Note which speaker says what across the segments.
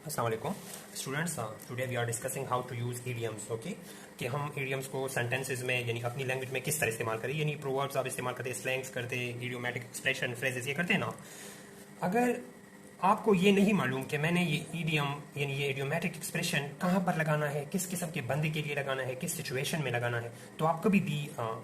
Speaker 1: अस्सलाम वालेकुम students, today we are discussing how to use idioms. Okay, कि हम इडियम्स को सेंटेंसेस में यानी अपनी लैंग्वेज में किस तरह इस्तेमाल करें, यानी प्रोवर्ब्स आप इस्तेमाल करते हैं, स्लैंग्स करते हैं, इडियोमैटिक एक्सप्रेशन, फ्रेजेस ये करते हैं ना। अगर आपको ये नहीं मालूम कि मैंने ये ईडियम यानी ये इडियोमैटिक एक्सप्रेशन कहाँ पर लगाना है, किस किस्म के बंदे के लिए लगाना है, किस सिचुएशन में लगाना है, तो आप कभी भी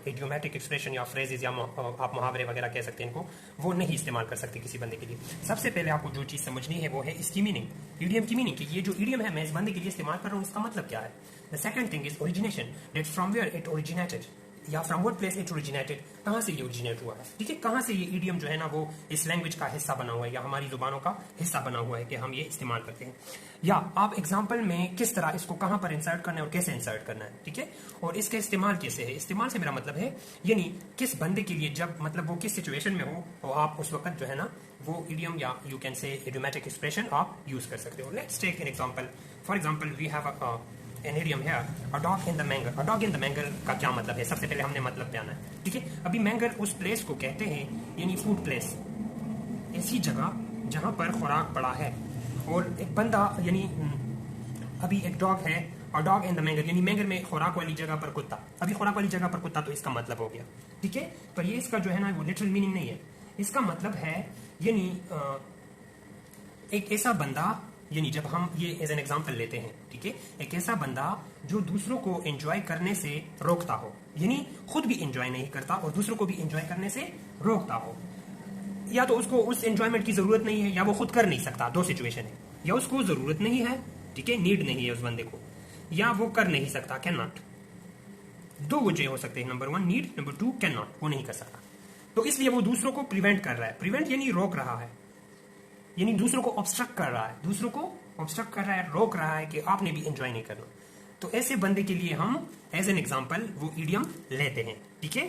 Speaker 1: इडियोमैटिक एक्सप्रेशन या फ्रेजेस या आप मुहावरे वगैरह कह सकते हैं इनको, वो नहीं इस्तेमाल कर सकते किसी बंदे के लिए। सबसे पहले आपको जो चीज़ समझनी है वो है इसकी मीनिंग, ईडियम की मीनिंग, कि ये जो ईडियम है मैं इस बंदे के लिए इस्तेमाल कर रहा हूँ, इसका मतलब क्या है। The second thing is origination, that from where it originated या from what place it originated, कहाँ से ये ओरिजिनेट हुआ है, ठीक है, कहाँ से ये ईडियम जो है ना वो इस लैंग्वेज का हिस्सा बना हुआ है या हमारी जुबानों का हिस्सा बना हुआ है कि हम ये इस्तेमाल करते हैं, या आप एग्जाम्पल में किस तरह इसको कहाँ पर इंसर्ट करना है और कैसे इंसर्ट करना है, ठीक है, और इसका इस्तेमाल कैसे है। इस्तेमाल से मेरा मतलब है यानी किस बंदे के लिए, जब मतलब वो किस सिचुएशन में हो और आप उस वक्त जो है ना वो इडियम या you can say idiomatic expression आप यूज कर सकते हो। Let's take an example. For example we have an idiom है a dog in the manger. A dog in the manger का क्या मतलब है, सबसे पहले हमने मतलब जाना है, ठीक है। अभी मैंगर उस प्लेस को कहते हैं यानी फूड प्लेस, ऐसी जगह जहां पर खुराक पड़ा है और एक बंदा यानी अभी एक डॉग है और डॉग इन द मैंगर यानी मैंगर में खुराक वाली जगह पर कुत्ता, अभी खुराक वाली जगह पर कुत्ता, तो इसका मतलब हो गया, ठीक है। पर ये इसका जो है ना वो लिटरल मीनिंग नहीं है। इसका मतलब है यानी एक ऐसा बंदा, यानी जब हम ये एज एन एग्जांपल लेते हैं, ठीक है, एक ऐसा बंदा जो दूसरों को एंजॉय करने से रोकता हो, यानी खुद भी एंजॉय नहीं करता और दूसरों को भी एंजॉय करने से रोकता हो, या तो उसको उस एंजॉयमेंट की जरूरत नहीं है या वो खुद कर नहीं सकता। दो सिचुएशन है, या उसको जरूरत नहीं है, ठीक है, नीड नहीं है उस बंदे को, या वो कर नहीं सकता, कैन नॉट। दो वजह हो सकते हैं, number one need, number two can not, वो नहीं कर सकता। तो इसलिए वो दूसरों को प्रिवेंट कर रहा है। प्रिवेंट यानी रोक रहा है, यानी दूसरों को ऑब्स्ट्रक्ट कर रहा है, दूसरों को ऑब्स्ट्रक्ट कर रहा है, रोक रहा है कि आपने भी एंजॉय नहीं करना। तो ऐसे बंदे के लिए हम एज एन एग्जांपल वो इडियम लेते हैं, ठीक है।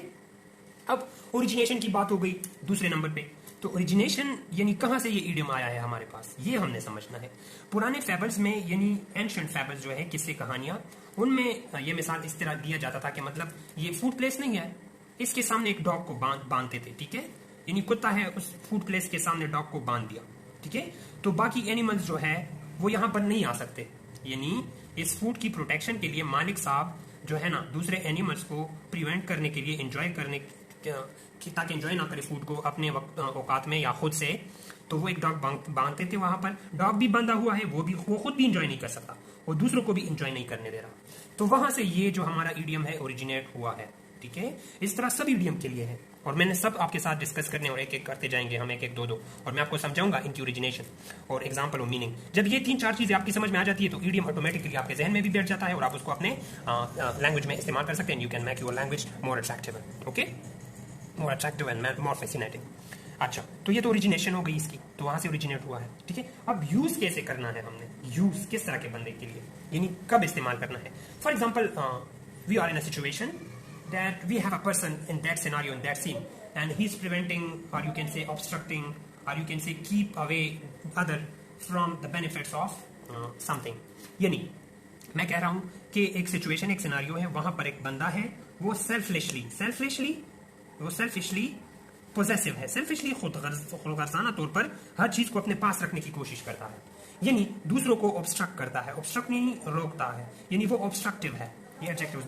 Speaker 1: अब ओरिजिनेशन की बात हो गई दूसरे नंबर पे, तो ओरिजिनेशन यानी कहां से ये इडियम आया है हमारे पास, ये हमने समझना है। पुराने फैबल्स में यानी एंशिएंट फैबल्स जो है, किस्से कहानियां, उनमें ये मिसाल इस तरह दिया जाता था कि मतलब ये फूड प्लेस नहीं है, इसके सामने एक डॉग को बांधते थे, ठीक है, यानी कुत्ता है उस फूड प्लेस के सामने डॉग को बांध दिया, ठीक है। तो बाकी एनिमल्स जो है वो यहां पर नहीं आ सकते, यानी इस फूड की प्रोटेक्शन के लिए मालिक साहब जो है ना दूसरे एनिमल्स को प्रिवेंट करने के लिए, एंजॉय करने ताकि एंजॉय ना करे फूड को अपने औकात में या खुद से, तो वो एक डॉग बांधते थे वहां पर। डॉग भी बंधा हुआ है, वो खुद भी एंजॉय नहीं कर सकता और दूसरों को भी एंजॉय नहीं करने दे रहा। तो वहां से ये जो हमारा इडियम है ओरिजिनेट हुआ है, ठीक है। इस तरह सब इडियम के लिए है और मैंने सब आपके साथ डिस्कस करने और एक एक करते जाएंगे हम, एक एक दो दो, और मैं आपको समझाऊंगा इनकी ओरिजिनेशन और एग्जांपल और मीनिंग। जब ये तीन चार चीजें आपकी समझ में आ जाती है तो इडियम ऑटोमेटिकली आपके जहन में भी बैठ जाता है और आप उसको अपने लैंग्वेज में इस्तेमाल कर सकते हैं। You can make your language more attractive, okay, more attractive and more fascinating. अच्छा, तो ये तो ओरिजिनेशन हो गई इसकी, तो वहां से ओरिजिनेट हुआ है, ठीक है। अब यूज कैसे करना है हमने, यूज किस तरह के बंदे के लिए, यानी कब इस्तेमाल करना है। For example we are in a situation that we have a person in that scenario, in that scene, and he's preventing, or you can say obstructing, or you can say keep away other from the benefits of something। यानी मैं कह रहा हूं कि एक situation, एक scenario है, वहां पर एक बंदा है, वो सेल्फिशली पोजेसिव है, सेल्फिशली खुदगर्जाना तौर पर हर चीज को अपने पास रखने की कोशिश करता है, यानी दूसरों को ऑब्स्ट्रक्ट करता है। ऑब्स्ट्रक्ट नहीं, रोकता है, यानी वो ऑब्स्ट्रक्टिव है, ये एडजेक्टिव